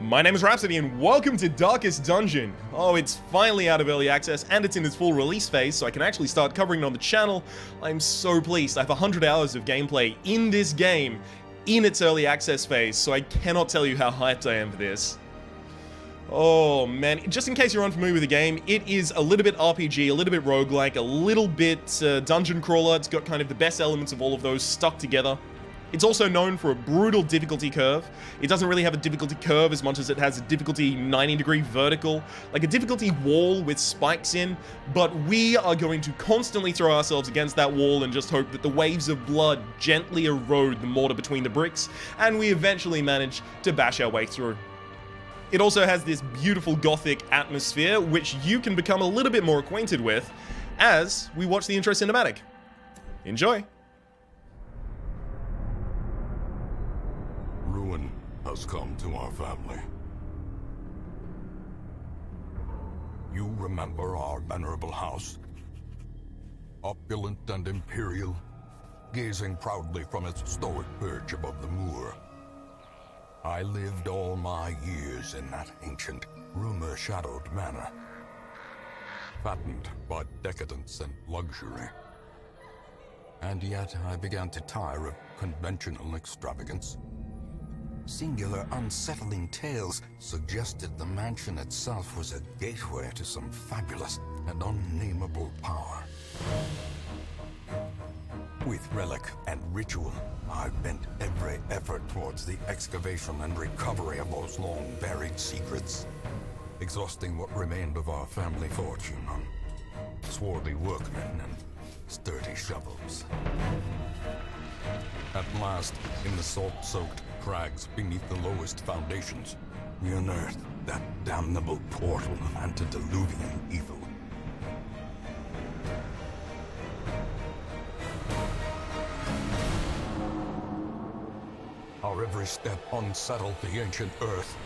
My name is Rhapsody and welcome to Darkest Dungeon. Oh, it's finally out of early access and it's in its full release phase, so I can actually start covering it on the channel. I'm so pleased. I have 100 hours of gameplay in this game in its early access phase, so I cannot tell you how hyped I am for this. Oh man, just in case you're unfamiliar with the game, it is a little bit RPG, a little bit roguelike, a little bit dungeon crawler. It's got kind of the best elements of all of those stuck together. It's also known for a brutal difficulty curve. It doesn't really have a difficulty curve as much as it has a difficulty 90-degree vertical, like a difficulty wall with spikes in, but we are going to constantly throw ourselves against that wall and just hope that the waves of blood gently erode the mortar between the bricks, and we eventually manage to bash our way through. It also has this beautiful gothic atmosphere, which you can become a little bit more acquainted with as we watch the intro cinematic. Enjoy! Ruin has come to our family. You remember our venerable house? Opulent and imperial, gazing proudly from its stoic perch above the moor. I lived all my years in that ancient, rumor-shadowed manor, fattened by decadence and luxury. And yet I began to tire of conventional extravagance. Singular, unsettling tales suggested the mansion itself was a gateway to some fabulous and unnameable power. With relic and ritual, I've bent every effort towards the excavation and recovery of those long-buried secrets, exhausting what remained of our family fortune on swarthy workmen and sturdy shovels. At last, in the salt-soaked crags beneath the lowest foundations, we unearthed that damnable portal of antediluvian evil. Our every step unsettled the ancient earth,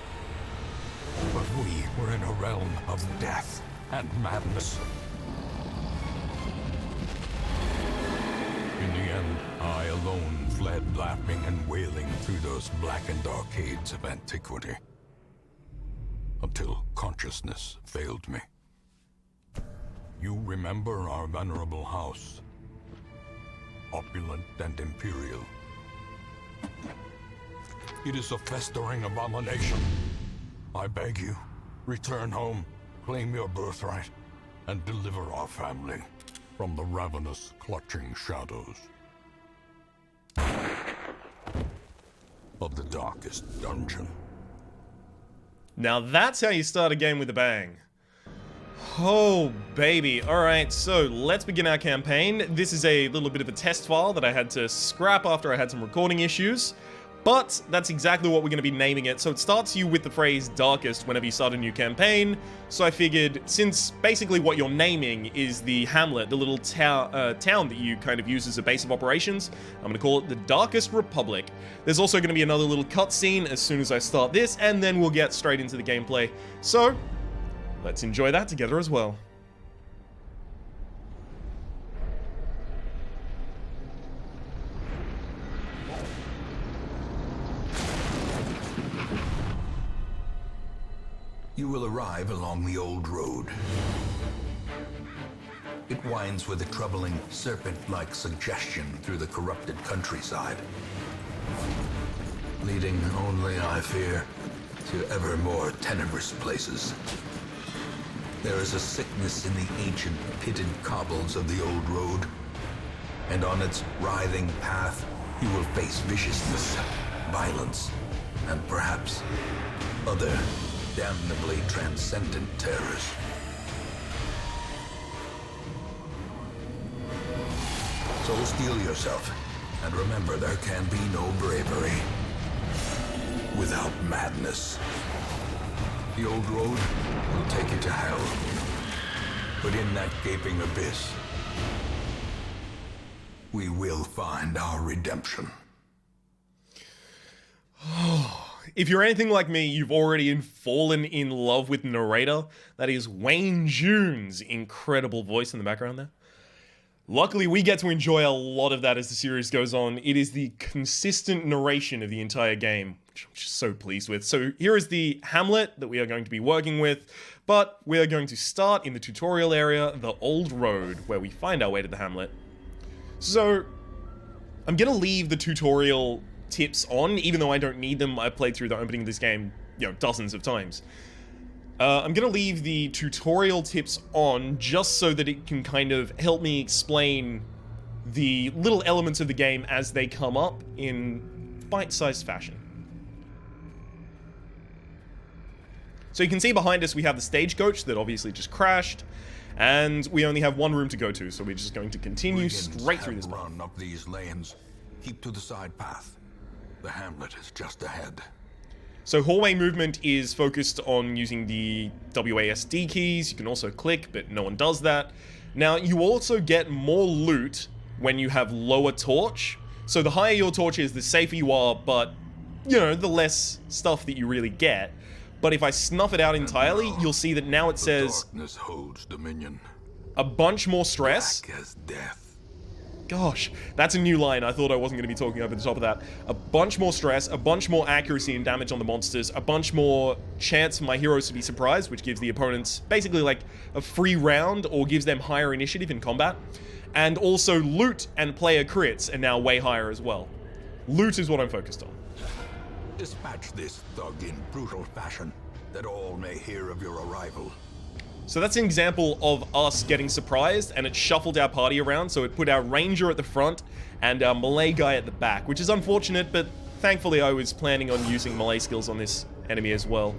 but we were in a realm of death and madness. In the end, I alone fled laughing and wailing through those blackened arcades of antiquity, until consciousness failed me. You remember our venerable house, opulent and imperial. It is a festering abomination. I beg you, return home, claim your birthright, and deliver our family from the ravenous, clutching shadows of the darkest dungeon. Now that's how you start a game with a bang. Oh baby, alright, so let's begin our campaign. This is a little bit of a test file that I had to scrap after I had some recording issues, but that's exactly what we're going to be naming it. So it starts you with the phrase darkest whenever you start a new campaign, so I figured since basically what you're naming is the hamlet, the little town that you kind of use as a base of operations, I'm going to call it the Darkest Republic. There's also going to be another little cutscene as soon as I start this, and then we'll get straight into the gameplay. So let's enjoy that together as well. You will arrive along the old road. It winds with a troubling, serpent-like suggestion through the corrupted countryside, leading only, I fear, to ever more tenebrous places. There is a sickness in the ancient, pitted cobbles of the old road, and on its writhing path, you will face viciousness, violence, and perhaps other damnably transcendent terrors. So steel yourself, and remember there can be no bravery without madness. The old road will take you to hell, but in that gaping abyss, we will find our redemption. If you're anything like me, you've already fallen in love with the narrator. That is Wayne June's incredible voice in the background there. Luckily, we get to enjoy a lot of that as the series goes on. It is the consistent narration of the entire game, which I'm just so pleased with. So here is the Hamlet that we are going to be working with, but we are going to start in the tutorial area, the Old Road, where we find our way to the Hamlet. So I'm going to leave the tutorial tips on, even though I don't need them. I've played through the opening of this game, dozens of times. I'm going to leave the tutorial tips on just so that it can kind of help me explain the little elements of the game as they come up in bite-sized fashion. So you can see behind us we have the stagecoach that obviously just crashed, and we only have one room to go to, so we're just going to continue straight through this path. Run up these lanes. Keep to the side path. The Hamlet is just ahead. So hallway movement is focused on using the WASD keys. You can also click, but no one does that. Now, you also get more loot when you have lower torch. So the higher your torch is, the safer you are, but, the less stuff that you really get. But if I snuff it out entirely, you'll see that now it says darkness holds dominion. A bunch more stress. Black as death. Gosh, that's a new line. I thought I wasn't going to be talking over the top of that. A bunch more stress, a bunch more accuracy and damage on the monsters, a bunch more chance for my heroes to be surprised, which gives the opponents basically like a free round or gives them higher initiative in combat. And also loot and player crits are now way higher as well. Loot is what I'm focused on. Dispatch this thug in brutal fashion, that all may hear of your arrival. So that's an example of us getting surprised, and it shuffled our party around, so it put our ranger at the front and our melee guy at the back, which is unfortunate, but thankfully I was planning on using melee skills on this enemy as well.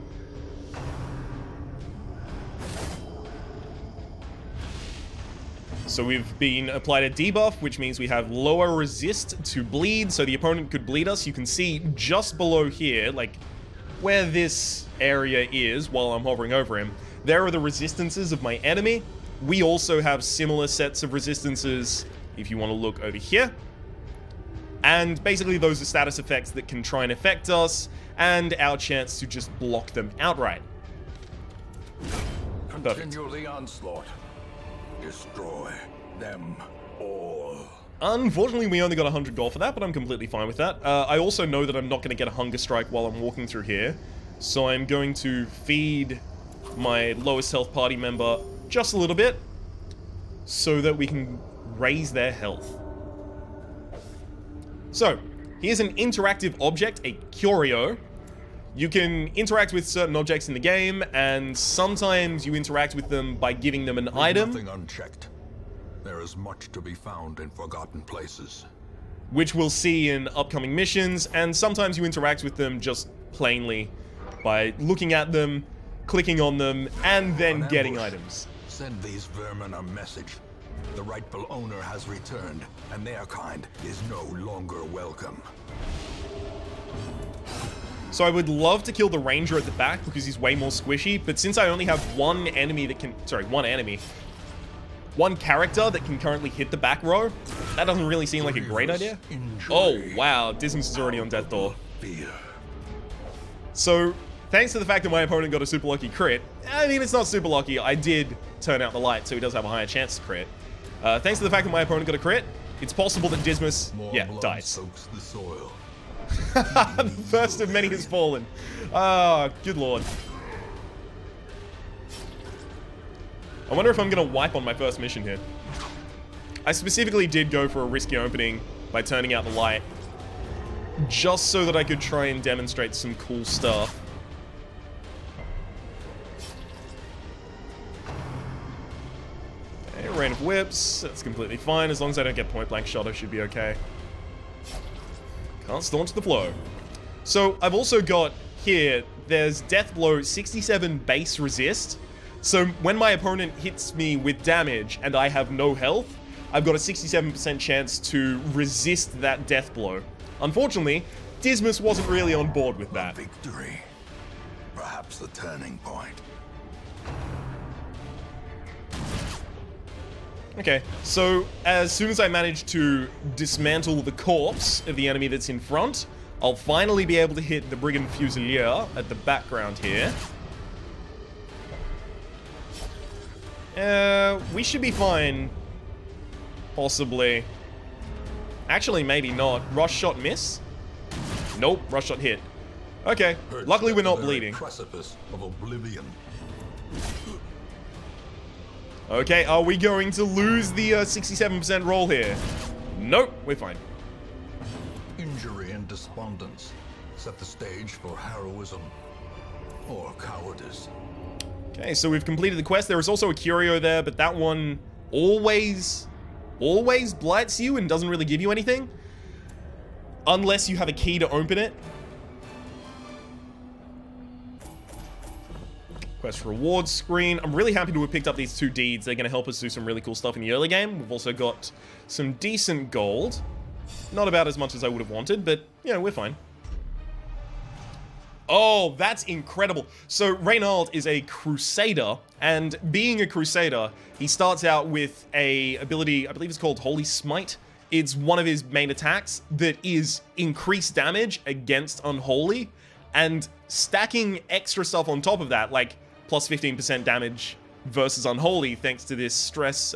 So we've been applied a debuff, which means we have lower resist to bleed, so the opponent could bleed us. You can see just below here, like where this area is while I'm hovering over him, there are the resistances of my enemy. We also have similar sets of resistances if you want to look over here. And basically those are status effects that can try and affect us, and our chance to just block them outright. Continue the onslaught. Destroy them all. Unfortunately, we only got 100 gold for that, but I'm completely fine with that. I also know that I'm not going to get a hunger strike while I'm walking through here, so I'm going to feed my lowest health party member just a little bit so that we can raise their health. So, here's an interactive object, a curio. You can interact with certain objects in the game, and sometimes you interact with them by giving them an item. Nothing unchecked. There is much to be found in forgotten places, which we'll see in upcoming missions, and sometimes you interact with them just plainly by looking at them, clicking on them, and then getting items. Send these vermin a message. The rightful owner has returned, and their kind is no longer welcome. So I would love to kill the ranger at the back because he's way more squishy, but since I only have one character that can currently hit the back row, that doesn't really seem like a great idea. Oh wow, Dismas is already on death door. So thanks to the fact that my opponent got a super lucky crit, I mean, it's not super lucky, I did turn out the light, so he does have a higher chance to crit. Thanks to the fact that my opponent got a crit, it's possible that Dismas, dies. Soaks the soil. The first of many has fallen. Ah, good lord. I wonder if I'm gonna wipe on my first mission here. I specifically did go for a risky opening by turning out the light, just so that I could try and demonstrate some cool stuff. Okay, rain of whips, that's completely fine. As long as I don't get point blank shot, I should be okay. Can't staunch the flow. So I've also got here, there's Death Blow 67 base resist. So when my opponent hits me with damage and I have no health, I've got a 67% chance to resist that death blow. Unfortunately, Dismas wasn't really on board with that. Victory. Perhaps the turning point. Okay, so as soon as I manage to dismantle the corpse of the enemy that's in front, I'll finally be able to hit the Brigand Fusilier at the background here. We should be fine. Possibly. Actually, maybe not. Rush shot miss? Nope, rush shot hit. Okay, luckily we're not bleeding. Precipice of oblivion. Okay, are we going to lose the 67% roll here? Nope, we're fine. Injury and despondence set the stage for heroism or cowardice. Okay, so we've completed the quest. There is also a curio there, but that one always blights you and doesn't really give you anything. Unless you have a key to open it. Quest rewards screen. I'm really happy to have picked up these 2 deeds. They're going to help us do some really cool stuff in the early game. We've also got some decent gold. Not about as much as I would have wanted, but, you know, we're fine. Oh, that's incredible. So Reynald is a Crusader, and being a Crusader, he starts out with a ability, I believe it's called Holy Smite. It's one of his main attacks that is increased damage against Unholy, and stacking extra stuff on top of that, like plus 15% damage versus Unholy, thanks to this stress,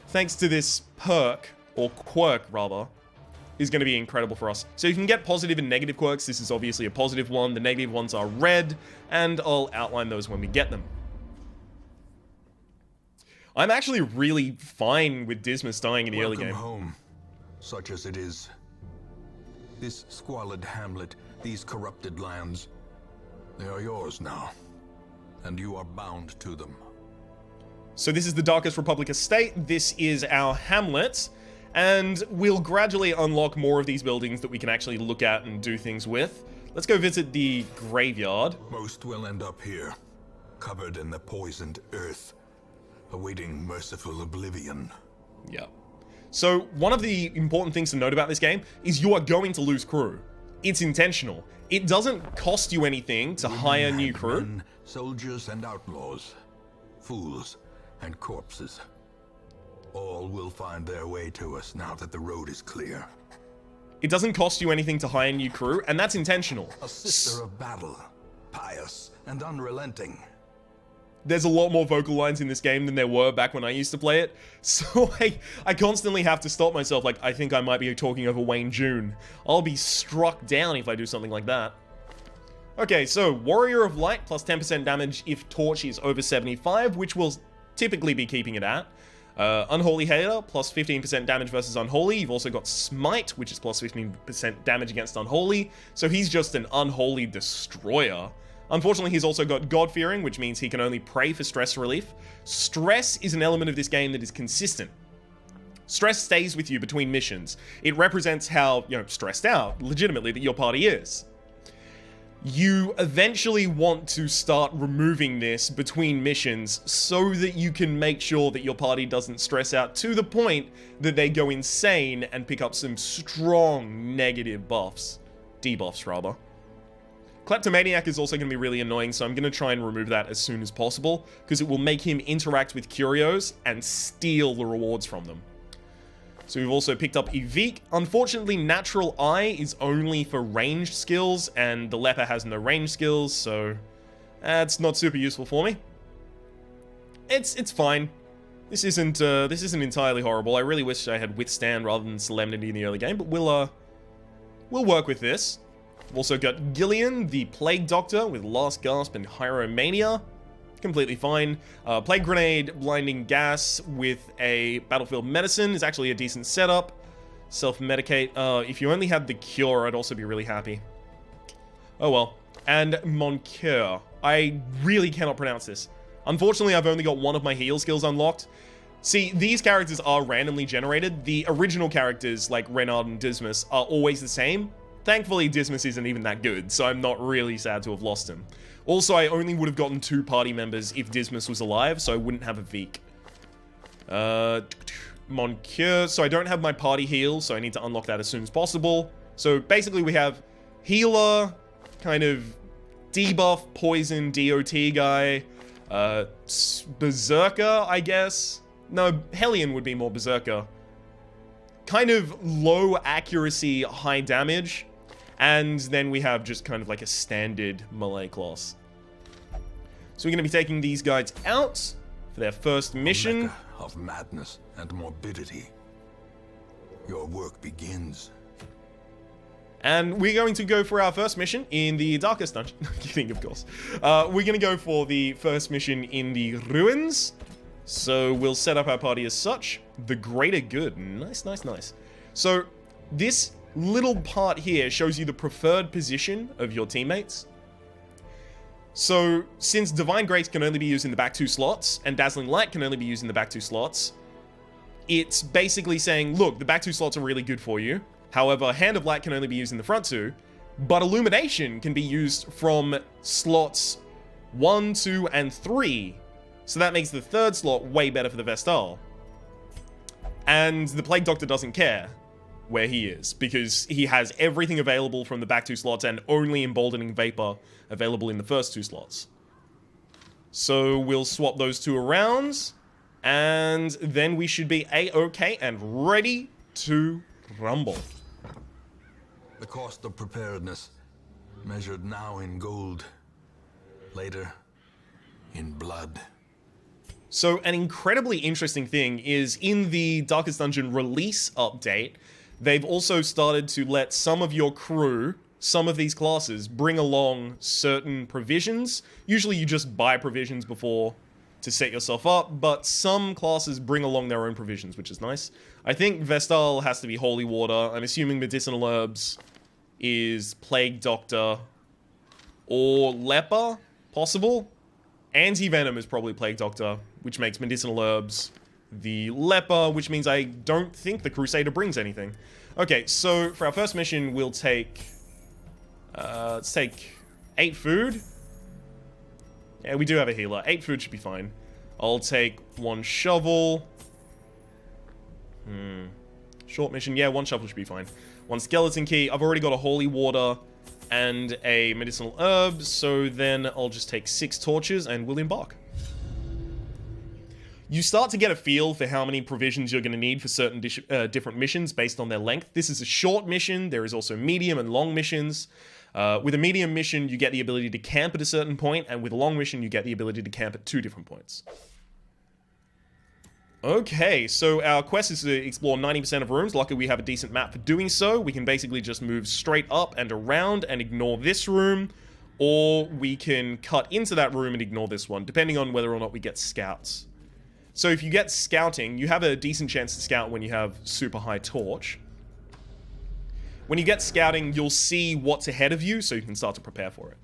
thanks to this perk, or quirk rather, is going to be incredible for us. So you can get positive and negative quirks. This is obviously a positive one. The negative ones are red, and I'll outline those when we get them. I'm actually really fine with Dismas dying in the early game. Home, such as it is. This squalid hamlet, these corrupted lands, they are yours now, and you are bound to them. So this is the Darkest Republic estate. This is our hamlet. And we'll gradually unlock more of these buildings that we can actually look at and do things with. Let's go visit the graveyard. Most will end up here, covered in the poisoned earth, awaiting merciful oblivion. Yeah. So one of the important things to note about this game is you are going to lose crew. It's intentional. It doesn't cost you anything to hire new crew. Men, soldiers and outlaws, fools and corpses. All will find their way to us now that the road is clear. It doesn't cost you anything to hire new crew, and that's intentional. A sister of battle, pious and unrelenting. There's a lot more vocal lines in this game than there were back when I used to play it, so I constantly have to stop myself, like, I think I might be talking over Wayne June. I'll be struck down if I do something like that. Okay, so Warrior of Light, plus 10% damage if Torch is over 75, which we'll typically be keeping it at. Unholy Hater, plus 15% damage versus Unholy. You've also got Smite, which is plus 15% damage against Unholy. So he's just an Unholy Destroyer. Unfortunately, he's also got God-Fearing, which means he can only pray for stress relief. Stress is an element of this game that is consistent. Stress stays with you between missions. It represents how, stressed out, legitimately, that your party is. You eventually want to start removing this between missions so that you can make sure that your party doesn't stress out to the point that they go insane and pick up some strong negative buffs. Debuffs, rather. Kleptomaniac is also going to be really annoying, so I'm going to try and remove that as soon as possible, because it will make him interact with curios and steal the rewards from them. So we've also picked up Evique. Unfortunately, Natural Eye is only for ranged skills, and the Leper has no ranged skills, so it's not super useful for me. It's fine. This isn't entirely horrible. I really wish I had Withstand rather than Solemnity in the early game, but we'll work with this. We've also got Gillian, the Plague Doctor, with Last Gasp and Hyromania. Completely fine. Plague Grenade, Blinding Gas with a Battlefield Medicine is actually a decent setup. Self-medicate. If you only had the Cure, I'd also be really happy. Oh well. And Moncur. I really cannot pronounce this. Unfortunately, I've only got one of my heal skills unlocked. See, these characters are randomly generated. The original characters, like Reynard and Dismas, are always the same. Thankfully, Dismas isn't even that good, so I'm not really sad to have lost him. Also, I only would have gotten 2 party members if Dismas was alive, so I wouldn't have a Veek. Moncur, so I don't have my party heal, so I need to unlock that as soon as possible. So basically we have healer, kind of debuff, poison, DOT guy, Berserker, I guess. No, Hellion would be more Berserker. Kind of low accuracy, high damage. And then we have just kind of like a standard melee class. So we're going to be taking these guys out for their first mission. Mecca of madness and morbidity. Your work begins. And we're going to go for our first mission in the Darkest Dungeon. Kidding, of course. We're going to go for the first mission in the Ruins. So we'll set up our party as such. The Greater Good. Nice, nice, nice. So this little part here shows you the preferred position of your teammates. So since Divine Grace can only be used in the back 2 slots, and Dazzling Light can only be used in the back 2 slots, it's basically saying, look, the back 2 slots are really good for you. However, Hand of Light can only be used in the front 2, but Illumination can be used from slots 1, 2, and 3. So that makes the 3rd slot way better for the Vestal. And the Plague Doctor doesn't care where he is, because he has everything available from the back 2 slots and only Emboldening Vapor available in the first 2 slots. So we'll swap those 2 around, and then we should be A-OK and ready to rumble. The cost of preparedness, measured now in gold, later in blood. So an incredibly interesting thing is in the Darkest Dungeon release update, they've also started to let some of your crew, some of these classes, bring along certain provisions. Usually you just buy provisions before to set yourself up, but some classes bring along their own provisions, which is nice. I think Vestal has to be Holy Water. I'm assuming Medicinal Herbs is Plague Doctor or Leper, possible. Anti-Venom is probably Plague Doctor, which makes Medicinal Herbs the Leper, which means I don't think the Crusader brings anything. Okay, so for our first mission, we'll take... let's take 8 food. Yeah, we do have a healer. 8 food should be fine. I'll take 1 shovel. Short mission. Yeah, 1 shovel should be fine. 1 skeleton key. I've already got a holy water and a medicinal herb, so then I'll just take 6 torches and we'll embark. You start to get a feel for how many provisions you're going to need for certain different missions based on their length. This is a short mission. There is also medium and long missions. With a medium mission, you get the ability to camp at a certain point, and with a long mission, you get the ability to camp at 2 different points. Okay, so our quest is to explore 90% of rooms. Luckily, we have a decent map for doing so. We can basically just move straight up and around and ignore this room, or we can cut into that room and ignore this one, depending on whether or not we get scouts. So if you get scouting, you have a decent chance to scout when you have super high torch. When you get scouting, you'll see what's ahead of you, so you can start to prepare for it.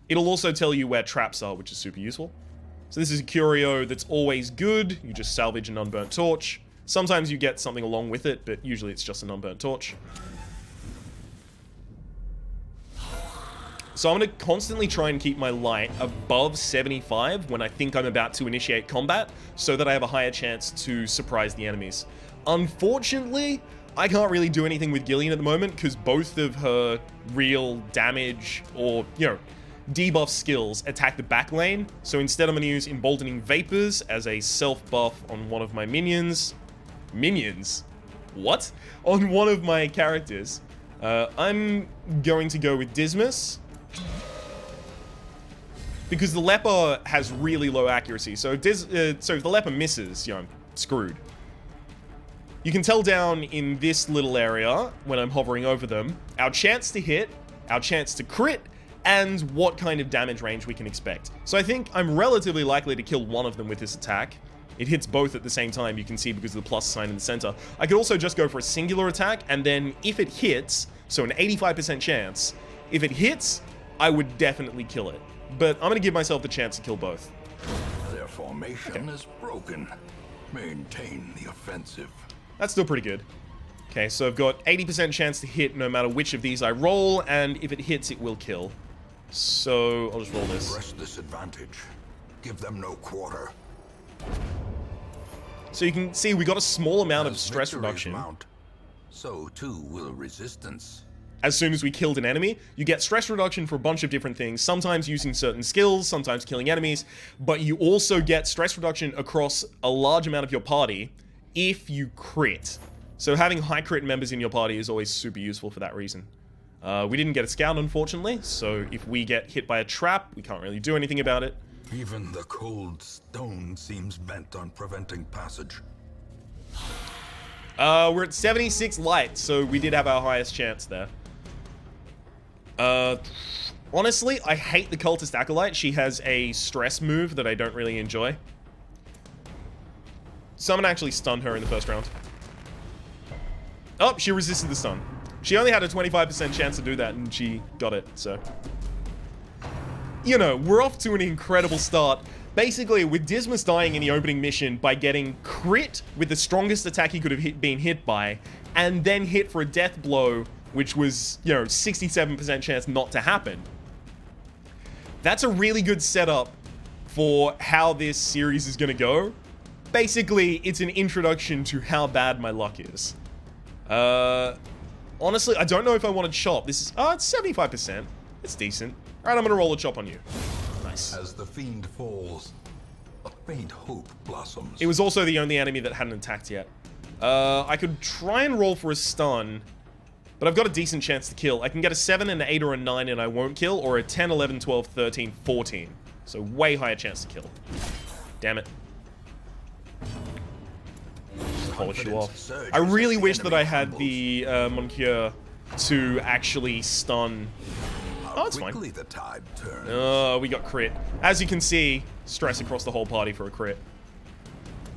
It'll also tell you where traps are, which is super useful. So this is a curio that's always good. You just salvage an unburnt torch. Sometimes you get something along with it, but usually it's just an unburnt torch. So I'm going to constantly try and keep my light above 75 when I think I'm about to initiate combat, so that I have a higher chance to surprise the enemies. Unfortunately, I can't really do anything with Gillian at the moment, because both of her real damage or, debuff skills attack the back lane. So instead I'm going to use Emboldening Vapors as a self-buff on one of my minions. Minions? What? On one of my characters. I'm going to go with Dismas, because the Leper has really low accuracy. So if the Leper misses, I'm screwed. You can tell down in this little area, when I'm hovering over them, our chance to hit, our chance to crit, and what kind of damage range we can expect. So I think I'm relatively likely to kill one of them with this attack. It hits both at the same time, you can see, because of the plus sign in the center. I could also just go for a singular attack, and then if it hits, so an 85% chance, if it hits, I would definitely kill it. But I'm going to give myself the chance to kill both. Their formation is broken. Maintain the offensive. That's still pretty good. Okay, so I've got 80% chance to hit no matter which of these I roll, and if it hits, it will kill. So I'll just roll this. Press this advantage. Give them no quarter. So you can see we got a small amount of stress reduction. Mount, so too will resistance. As soon as we killed an enemy, you get stress reduction for a bunch of different things, sometimes using certain skills, sometimes killing enemies, but you also get stress reduction across a large amount of your party if you crit. So having high crit members in your party is always super useful for that reason. We didn't get a scout, unfortunately, so if we get hit by a trap, we can't really do anything about it. Even the cold stone seems bent on preventing passage. We're at 76 light, so we did have our highest chance there. Honestly, I hate the Cultist Acolyte. She has a stress move that I don't really enjoy. Someone actually stunned her in the first round. Oh, she resisted the stun. She only had a 25% chance to do that, and she got it, so... You know, we're off to an incredible start. Basically, with Dismas dying in the opening mission by getting crit with the strongest attack he could have been hit by, and then hit for a death blow, which was, you know, 67% chance not to happen. That's a really good setup for how this series is going to go. Basically, it's an introduction to how bad my luck is. Honestly, I don't know if I want to chop. This is, it's 75%. It's decent. All right, I'm going to roll a chop on you. Nice. As the fiend falls, a faint hope blossoms. It was also the only enemy that hadn't attacked yet. I could try and roll for a stun, but I've got a decent chance to kill. I can get a 7, an 8, or a 9 and I won't kill, or a 10, 11, 12, 13, 14. So way higher chance to kill. Damn it. Just polish you off. I really wish that I had the Moncure to actually stun. Oh, it's fine. The tide turns. Oh, we got crit. As you can see, stress across the whole party for a crit.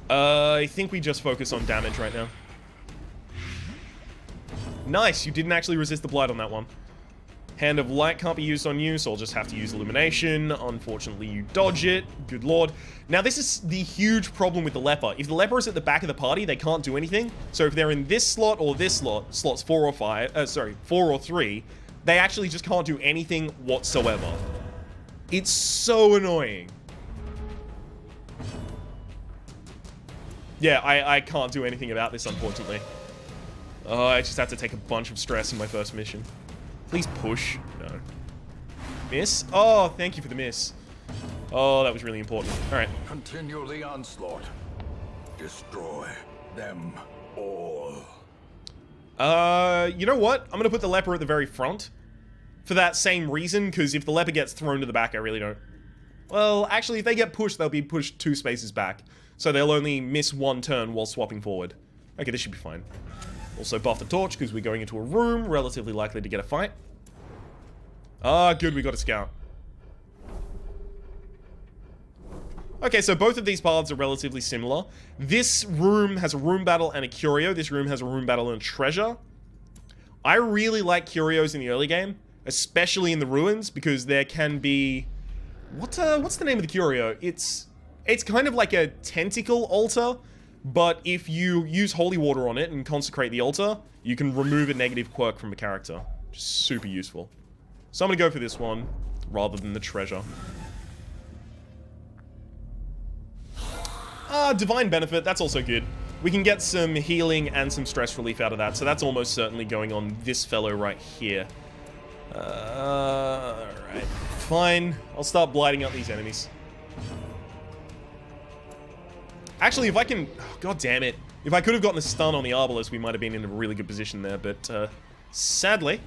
I think we just focus on damage right now. Nice, you didn't actually resist the blight on that one. Hand of Light can't be used on you, so I'll just have to use Illumination. Unfortunately, you dodge it. Good lord. Now, this is the huge problem with the leper. If the leper is at the back of the party, they can't do anything. So if they're in this slot or this slot, slots 4 or 4 or 3, they actually just can't do anything whatsoever. It's so annoying. Yeah, I can't do anything about this, unfortunately. Oh, I just have to take a bunch of stress in my first mission. Please push. No. Miss? Oh, thank you for the miss. Oh, that was really important. Alright. Continue the onslaught. Destroy them all. You know what? I'm gonna put the leper at the very front. For that same reason, because if the leper gets thrown to the back, I really don't... Well, actually, if they get pushed, they'll be pushed 2 spaces back. So they'll only miss 1 turn while swapping forward. Okay, this should be fine. Also buff the torch, because we're going into a room, relatively likely to get a fight. Ah, good, we got a scout. Okay, so both of these paths are relatively similar. This room has a room battle and a curio. This room has a room battle and a treasure. I really like curios in the early game, especially in the ruins, because there can be... What's the name of the curio? It's kind of like a tentacle altar, but if you use holy water on it and consecrate the altar, you can remove a negative quirk from a character. Just super useful. So I'm gonna go for this one, rather than the treasure. Divine Benefit, that's also good. We can get some healing and some stress relief out of that, so that's almost certainly going on this fellow right here. Alright. Fine. I'll start blighting out these enemies. Actually, if I can... Oh, God damn it. If I could have gotten a stun on the Arbalest, we might have been in a really good position there, but, sadly...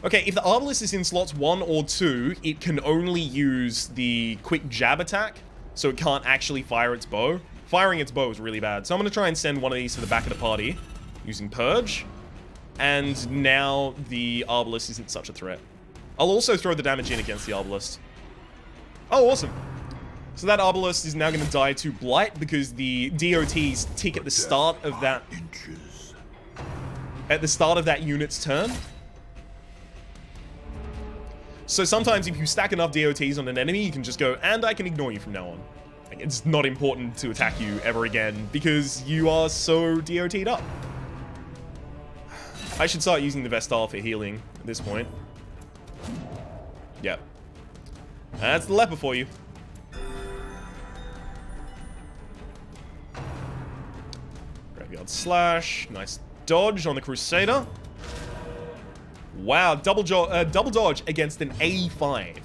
Okay, if the Arbalest is in slots 1 or 2, it can only use the quick jab attack, so it can't actually fire its bow. Firing its bow is really bad. So I'm going to try and send one of these to the back of the party, using Purge. And now the Arbalest isn't such a threat. I'll also throw the damage in against the Arbalest. Oh, awesome. So that Arbalest is now going to die to Blight because the DOTs tick at the start of that... At the start of that unit's turn. So sometimes if you stack enough DOTs on an enemy, you can just go, and I can ignore you from now on. Like, it's not important to attack you ever again because you are so DOT'd up. I should start using the Vestal for healing at this point. Yep. That's the leper for you. Graveyard Slash. Nice dodge on the Crusader. Wow, double dodge against an 85.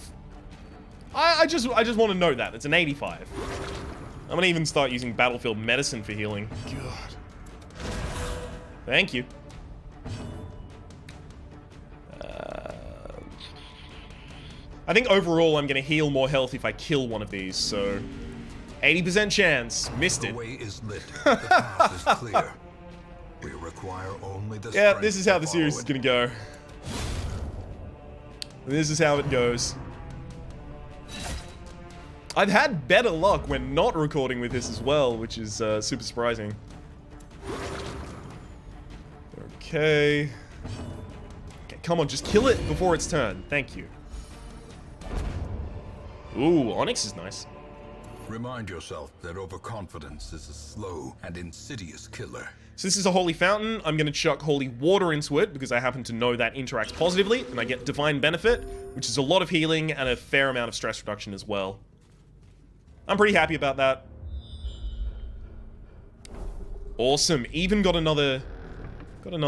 I just want to know that. It's an 85. I'm gonna even start using Battlefield Medicine for healing. God. Thank you. I think overall I'm going to heal more health if I kill one of these, so... 80% chance. Missed it. The way is lit. The path is clear. We require only the Yeah, strength this is how to the series is follow going to go. This is how it goes. I've had better luck when not recording with this as well, which is super surprising. Okay. Okay, come on, just kill it before its turn. Thank you. Ooh, Onyx is nice. Remind yourself that overconfidence is a slow and insidious killer. So this is a holy fountain. I'm going to chuck holy water into it because I happen to know that interacts positively, and I get divine benefit, which is a lot of healing and a fair amount of stress reduction as well. I'm pretty happy about that. Awesome. Even got another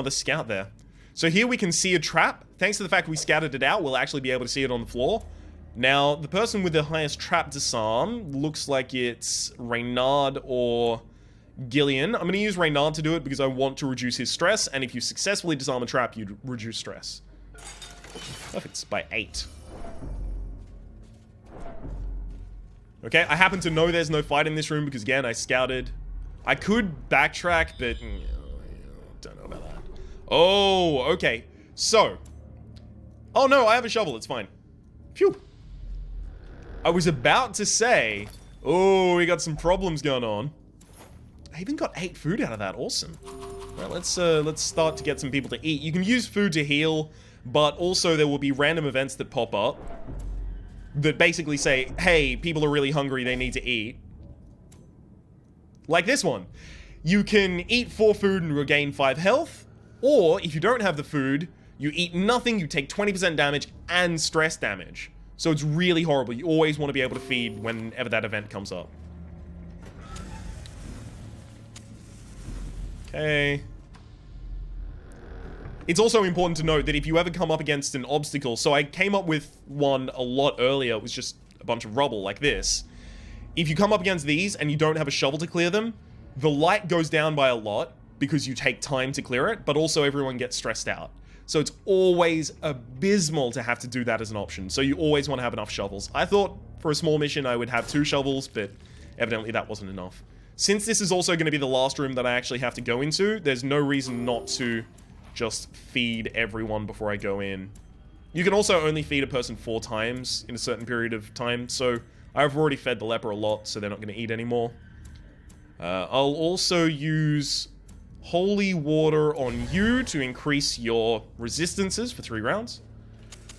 scout there. So here we can see a trap. Thanks to the fact we scouted it out, we'll actually be able to see it on the floor. Now, the person with the highest trap disarm looks like it's Reynard or Gillian. I'm going to use Reynard to do it because I want to reduce his stress, and if you successfully disarm a trap, you'd reduce stress. Perfect. By 8. Okay, I happen to know there's no fight in this room because, again, I scouted. I could backtrack, but... don't know about that. Oh, okay. So. Oh, no, I have a shovel. It's fine. Phew. I was about to say, oh, we got some problems going on. I even got 8 food out of that. Awesome. Well, let's start to get some people to eat. You can use food to heal, but also there will be random events that pop up that basically say, hey, people are really hungry, they need to eat. Like this one. You can eat 4 food and regain 5 health, or if you don't have the food, you eat nothing, you take 20% damage and stress damage. So it's really horrible. You always want to be able to feed whenever that event comes up. Okay. It's also important to note that if you ever come up against an obstacle, so I came up with one a lot earlier, it was just a bunch of rubble like this. If you come up against these and you don't have a shovel to clear them, the light goes down by a lot because you take time to clear it, but also everyone gets stressed out. So it's always abysmal to have to do that as an option. So you always want to have enough shovels. I thought for a small mission I would have 2 shovels, but evidently that wasn't enough. Since this is also going to be the last room that I actually have to go into, there's no reason not to just feed everyone before I go in. You can also only feed a person 4 times in a certain period of time, so I've already fed the leper a lot, so they're not going to eat anymore. I'll also use holy water on you to increase your resistances for 3 rounds.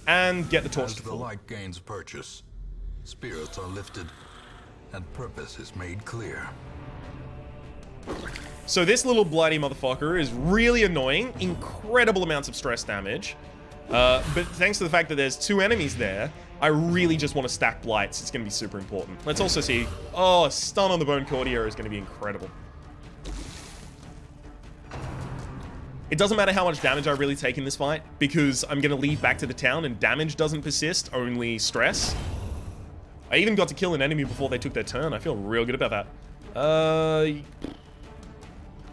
And get the torch to As the full. light gains purchase, spirits are lifted, and purpose is made clear. So this little bloody motherfucker is really annoying. Incredible amounts of stress damage. But thanks to the fact that there's 2 enemies there, I really just want to stack blights. It's going to be super important. Let's also see... Oh, stun on the Bone Courtier is going to be incredible. It doesn't matter how much damage I really take in this fight, because I'm going to leave back to the town and damage doesn't persist, only stress. I even got to kill an enemy before they took their turn. I feel real good about that.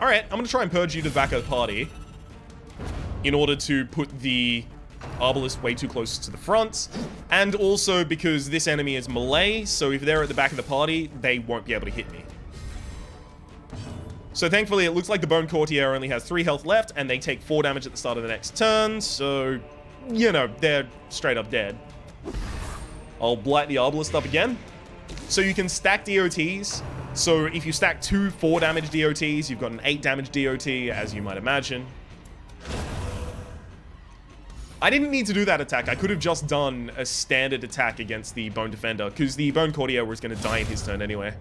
Alright, I'm going to try and purge you to the back of the party in order to put the Arbalist way too close to the front, and also because this enemy is melee, so if they're at the back of the party, they won't be able to hit me. So thankfully, it looks like the Bone Courtier only has 3 health left, and they take 4 damage at the start of the next turn, so, you know, they're straight up dead. I'll blight the Arbalist up again. So you can stack DOTs. So if you stack 2 4 damage DOTs, you've got an 8 damage DOT, as you might imagine. I didn't need to do that attack. I could have just done a standard attack against the Bone Defender, because the Bone Courtier was going to die in his turn anyway.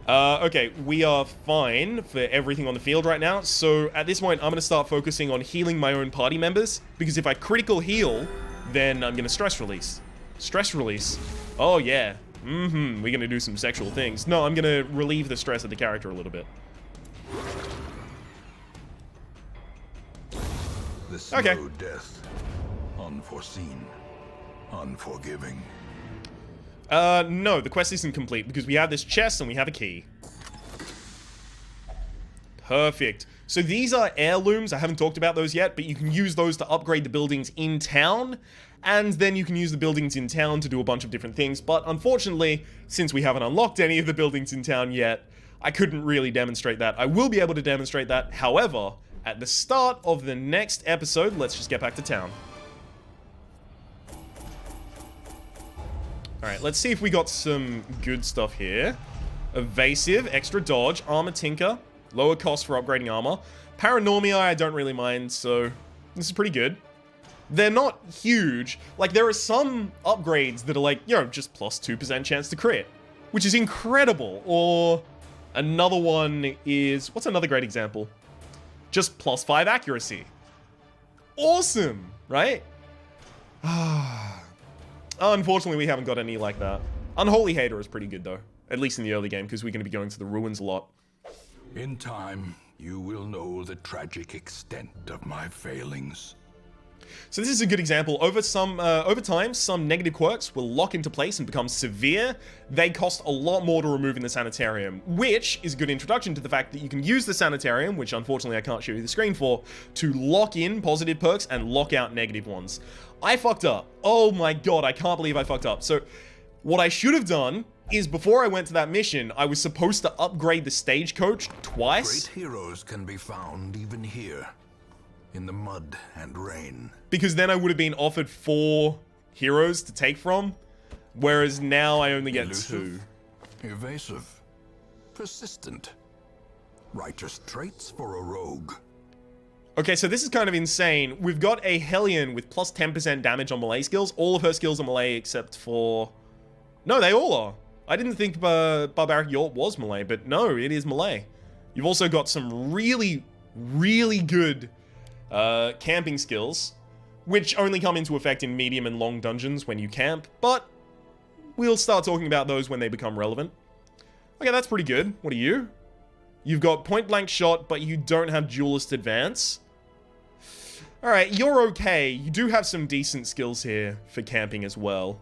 Okay, we are fine for everything on the field right now. So at this point, I'm going to start focusing on healing my own party members, because if I critical heal, then I'm going to stress release. Stress release. Oh, yeah. We're going to do some sexual things. No, I'm going to relieve the stress of the character a little bit. The slow Okay. death. Unforeseen. Unforgiving. No, the quest isn't complete because we have this chest and we have a key. Perfect. So these are heirlooms. I haven't talked about those yet, but you can use those to upgrade the buildings in town, and then you can use the buildings in town to do a bunch of different things. But unfortunately, since we haven't unlocked any of the buildings in town yet, I couldn't really demonstrate that. I will be able to demonstrate that. However, at the start of the next episode, let's just get back to town. Alright, let's see if we got some good stuff here. Evasive, extra dodge, armor tinker, lower cost for upgrading armor. Paranormia, I don't really mind, so this is pretty good. They're not huge. Like, there are some upgrades that are like, you know, just plus 2% chance to crit, which is incredible. Or another one is, what's another great example? Just plus 5 accuracy. Awesome, right? Unfortunately, we haven't got any like that. Unholy Hater is pretty good, though. At least in the early game, because we're going to be going to the ruins a lot. In time, you will know the tragic extent of my failings. So this is a good example. Over time, some negative quirks will lock into place and become severe. They cost a lot more to remove in the sanitarium, which is a good introduction to the fact that you can use the sanitarium, which unfortunately I can't show you the screen for, to lock in positive perks and lock out negative ones. I fucked up. Oh my god, I can't believe I fucked up. So what I should have done is before I went to that mission, I was supposed to upgrade the stagecoach twice. Great heroes can be found even here, in the mud and rain. Because then I would have been offered 4 heroes to take from, whereas now I only get Elusive, 2. evasive, persistent. Righteous traits for a rogue. Okay, so this is kind of insane. We've got a Hellion with plus 10% damage on melee skills. All of her skills are melee except for... No, they all are. I didn't think Barbaric Yort was melee, but no, it is melee. You've also got some really, really good camping skills, which only come into effect in medium and long dungeons when you camp, but we'll start talking about those when they become relevant. Okay, that's pretty good. What are you? You've got point blank shot, but you don't have duelist advance. Alright, you're okay. You do have some decent skills here for camping as well.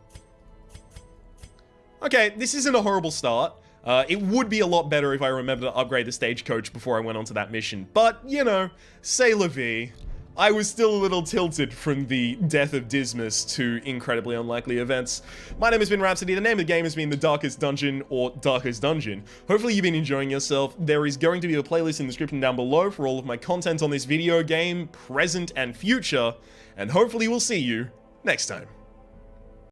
Okay, this isn't a horrible start. It would be a lot better if I remembered to upgrade the stagecoach before I went onto that mission. But, you know, c'est la vie. I was still a little tilted from the death of Dismas to incredibly unlikely events. My name has been Rhapsody. The name of the game has been The Darkest Dungeon or Darkest Dungeon. Hopefully you've been enjoying yourself. There is going to be a playlist in the description down below for all of my content on this video game, present and future. And hopefully we'll see you next time.